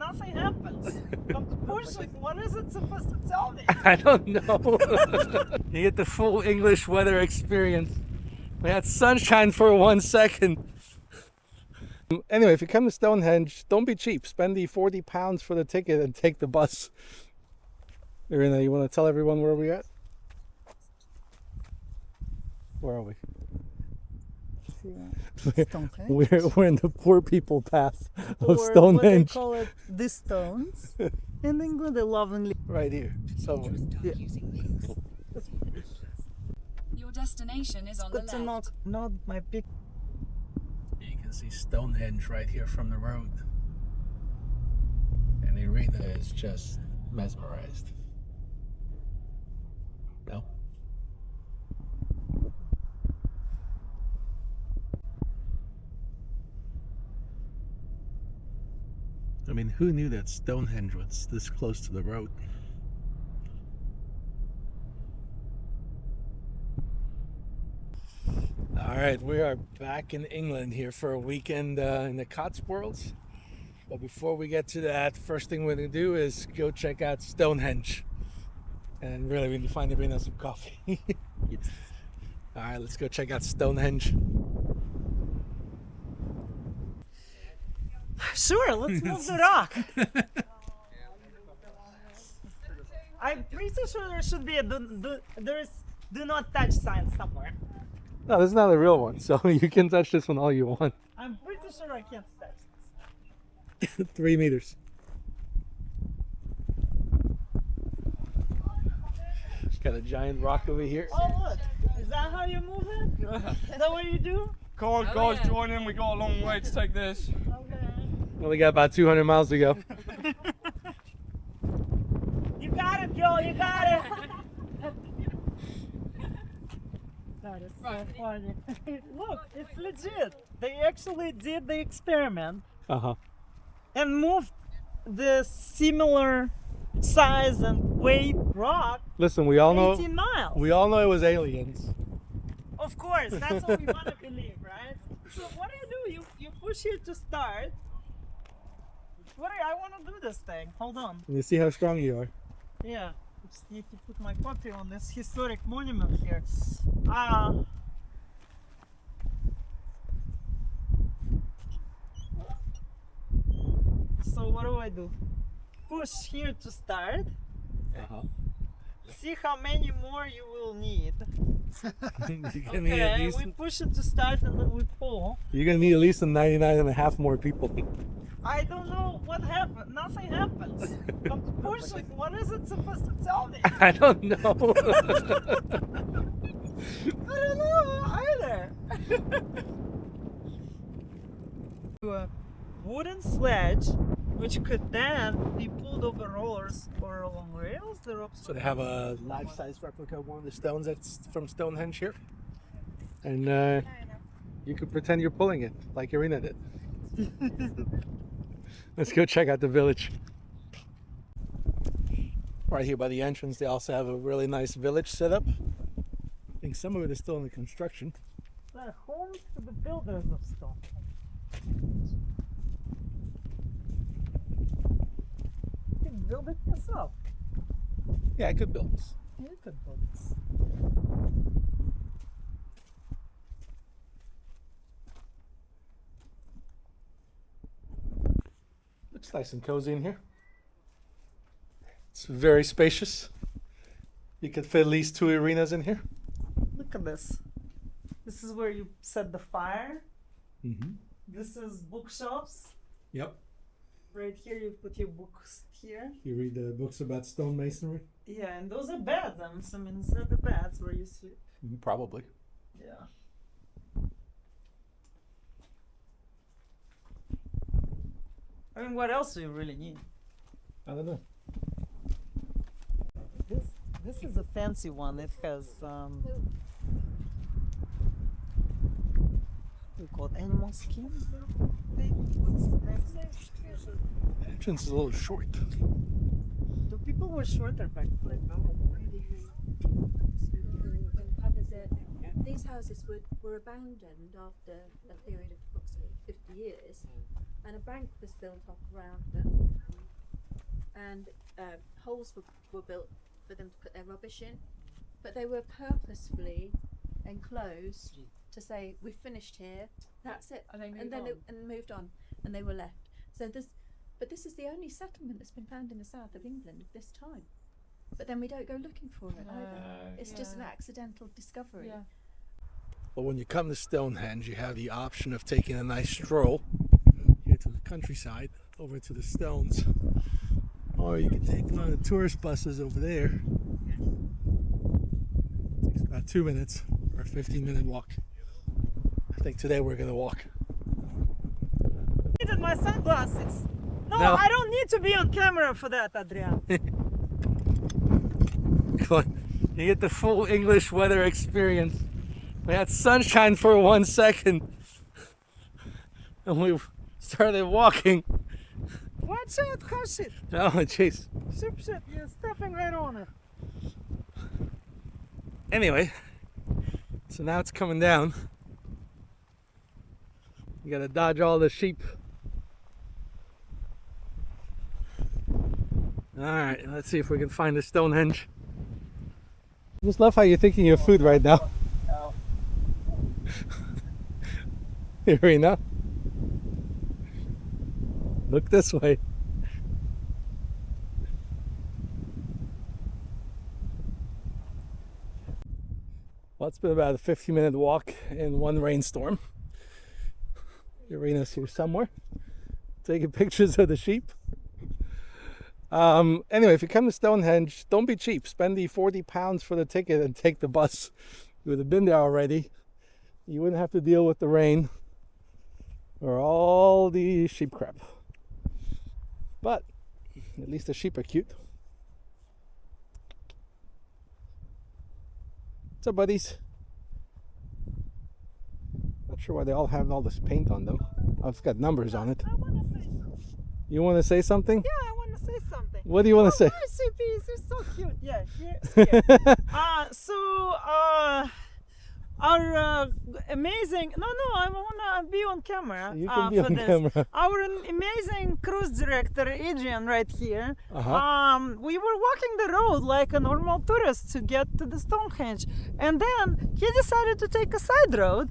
nothing happens. I'm pushing. What is it supposed to tell me? I don't know. You get the full English weather experience. We had sunshine for 1 second. Anyway, if you come to Stonehenge, don't be cheap. Spend the £40 for the ticket and take the bus. Irina, you want to tell everyone where we're at? Where are we? We're in the poor people path of Stonehenge. What they call it, the stones. In England, they lovingly. Right here, somewhere. Yeah. Your destination is on the It's left. not my pick. You can see Stonehenge right here from the road. And Irina is just mesmerized. No? I mean, who knew that Stonehenge was this close to the road? All right, we are back in England here for a weekend in the Cotswolds. But before we get to that, first thing we're going to do is go check out Stonehenge. And really, we need to find Irina some coffee. Yes. All right, let's go check out Stonehenge. Sure, let's move the rock. I'm pretty sure there should be a do not touch sign somewhere. No, this is not a real one, so you can touch this one all you want. I'm pretty sure I can't touch this. 3 meters. Got a giant rock over here. Oh look, is that how you move it? Is that what you do? Come on, guys, join in. We got a long way to take this. Okay. Only got about 200 miles to go. You got it, Joe, you got it. That is so funny. Look, it's legit. They actually did the experiment and moved the similar size and weight rock Listen, we all know 18 miles. it was aliens. Of course, that's what we want to believe, right? So what do? You push here to start. I want to do this thing. Hold on. You see how strong you are. Yeah. Just need to put my coffee on this historic monument here. So what do? Push here to start. See how many more you will need. Okay, we push it to start and then we pull. You're gonna need at least 99 and a half more people. I don't know what happened. Nothing happens. I'm pushing. What is it supposed to tell me? I don't know. I don't know either. A wooden sledge, which could then be pulled over rollers or along rails. So they have a life-size replica of one of the stones that's from Stonehenge here. And you could pretend you're pulling it, like Irina did. Let's go check out the village. Right here by the entrance, they also have a really nice village set up. I think some of it is still in construction. The homes to the builders of stone. You can build it yourself. Yeah, I could build this. You could build this. Looks nice and cozy in here. It's very spacious. You could fit at least 2 Irinas in here. Look at this. This is where you set the fire. This is bookshelves. Yep. Right here you put your books here. You read the books about stonemasonry? Yeah, and those are beds. I'm assuming these are the beds where you sleep. Probably. Yeah. I mean, what else do you really need? I don't know. This is a fancy one. It has we call it animal skin. The entrance is a little short. The people were shorter back then. These houses were abandoned after a period of approximately 50 years, and a bank was built up around them. and holes were built for them to put their rubbish in, but they were purposefully enclosed to say we've finished here, that's it, and then moved on, and they were left. So this is the only settlement that's been found in the south of England at this time. But then we don't go looking for it either. It's just an accidental discovery. Yeah. Well, when you come to Stonehenge, you have the option of taking a nice stroll here to the countryside, over to the stones. Or you can take one of the tourist buses over there. It takes about 2 minutes or a 15-minute walk. I think today we're going to walk. I needed my sunglasses. No, No. I don't need to be on camera for that, Adrian. Come on. You get the full English weather experience. We had sunshine for 1 second. And we started walking. Watch out, caution it. Oh, jeez. Shit, you're stepping right on it. Anyway, so now it's coming down. You gotta dodge all the sheep. Alright, let's see if we can find the Stonehenge. Just love how you're thinking of food right now. Irina, look this way. Well, it's been about a 15-minute walk in one rainstorm. Irina's here somewhere, taking pictures of the sheep. Anyway, if you come to Stonehenge, don't be cheap. Spend the £40 for the ticket and take the bus. You would have been there already. You wouldn't have to deal with the rain or all the sheep crap. But at least the sheep are cute. What's up, buddies? Not sure why they all have all this paint on them. Oh, it's got numbers on it. I want to say something. You want to say something? Yeah, I want to say something. What do you want to say? Marsupials are so cute. Yeah, here. Our amazing. No, I wanna be on camera. You can be for on this. camera. Our amazing cruise director, Adrian, right here. We were walking the road like a normal tourist to get to the Stonehenge, and then he decided to take a side road.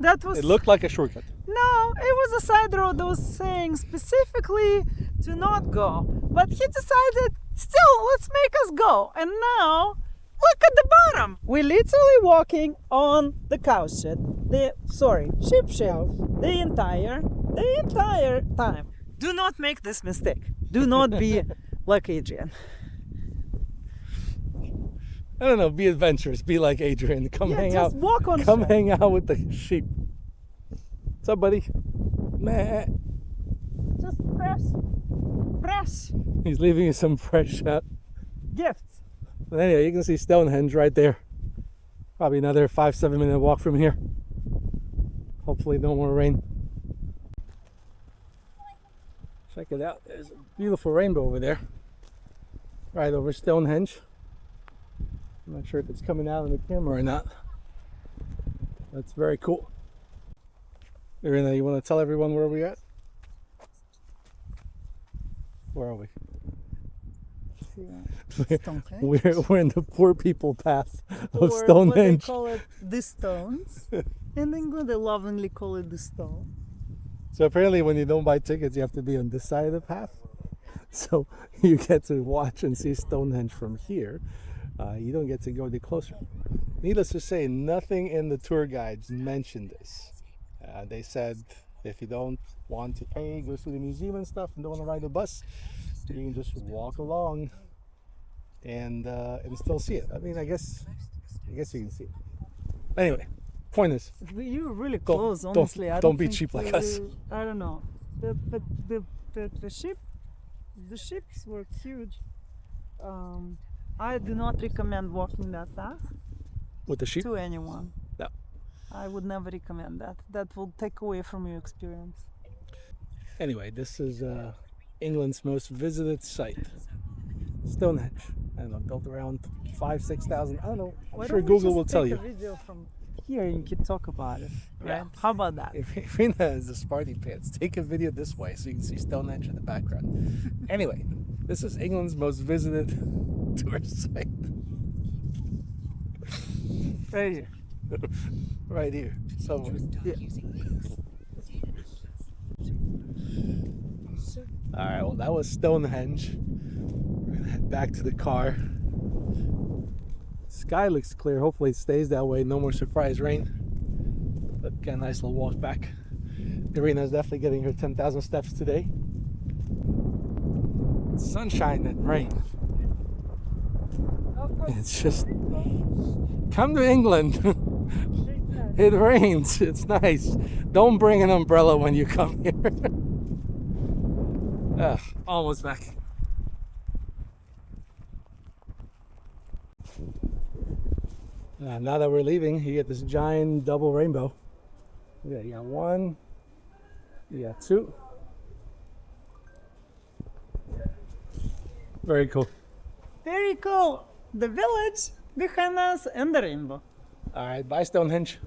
That was. It looked like a shortcut. No, it was a side road that was saying specifically to not go. But he decided, still, let's make us go. And now, look at the bottom. We're literally walking on the cow shed. Sheep shed. The entire time. Do not make this mistake. Do not be like Adrian. I don't know, be adventurous, be like Adrian. Come hang just out. walk on Come shed. hang out with the sheep. What's up, buddy? Meh. Just fresh He's leaving you some fresh gifts. But anyway, you can see Stonehenge right there. Probably another 5-7 minute walk from here. Hopefully no more rain. Check it out. There's a beautiful rainbow over there. Right over Stonehenge. I'm not sure if it's coming out on the camera or not. That's very cool. Irina, you want to tell everyone where we're at? Where are we? We're in the poor people path of Or Stonehenge. what they call it, the stones. In England, they lovingly call it the stone. So apparently when you don't buy tickets, you have to be on this side of the path. So you get to watch and see Stonehenge from here. You don't get to go any closer. Needless to say, nothing in the tour guides mentioned this. They said if you don't want to pay, go through the museum and stuff, and don't want to ride the bus, you can just walk along and still see it. I mean, I guess you can see it. Anyway, point is, You're really Don't- close, don't- honestly. I don't be think cheap like us. I don't know. The sheeps were huge. I do not recommend walking that path with the sheep. to anyone. No. I would never recommend that. That will take away from your experience. Anyway, this is England's most visited site, Stonehenge. I don't know, built around 5,000-6,000. I don't know. I'm sure Google will tell you. Take a video from here and you can talk about it. Right? Yeah. How about that? If Irina is the Sparty pants, take a video this way so you can see Stonehenge in the background. Anyway, This is England's most visited tourist site. Right here. Right here. Somewhere. Yeah. Alright, well that was Stonehenge. We're gonna head back to the car. Sky looks clear. Hopefully it stays that way. No more surprise rain. But got a nice little walk back. Irina is definitely getting her 10,000 steps today. It's sunshine and rain. It's just... Come to England. It rains. It's nice. Don't bring an umbrella when you come here. Almost back. Now that we're leaving, you get this giant double rainbow. Yeah, you got one, you got two. Very cool. Very cool. The village behind us and the rainbow. All right, bye Stonehenge.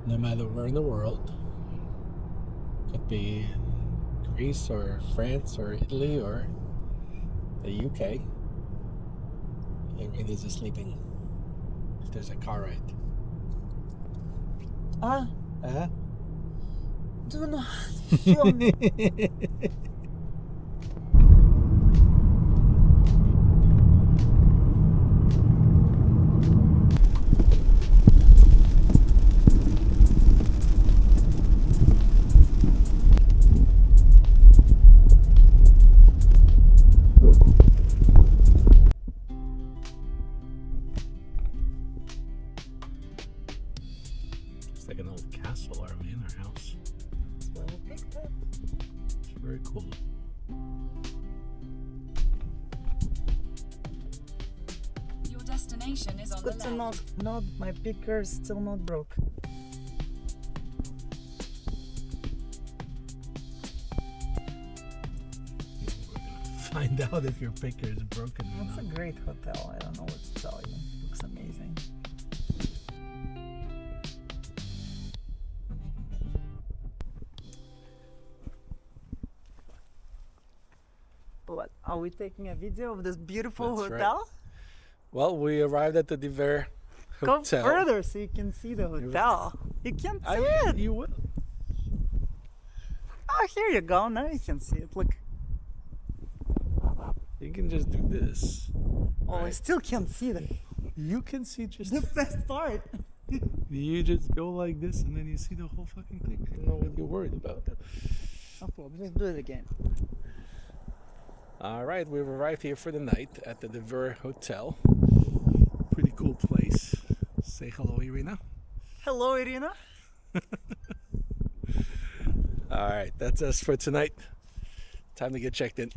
No matter where in the world, could be Greece or France or Italy or the UK, Irina's just sleeping if there's a car ride. Do not film me. It's like an old castle or a manor house. It's very cool. Your destination is on the Good to left. not my picker is still not broke. We're gonna find out if your picker is broken or It's a not. great hotel. I don't know what to tell you. Looks amazing. What? Are we taking a video of this beautiful That's right. hotel? Well, we arrived at the Diver Go Hotel. further so you can see the hotel. You can't see it. You will. Oh, here you go. Now you can see it. Look. You can just do this. Oh, I Right. still can't see it. You can see just. The best part. You just go like this and then you see the whole fucking thing. I don't know what you're worried about. No problem. Let's do it again. All right, we've arrived here for the night at the Diver Hotel. Pretty cool place. Say hello, Irina. Hello, Irina. All right, that's us for tonight. Time to get checked in.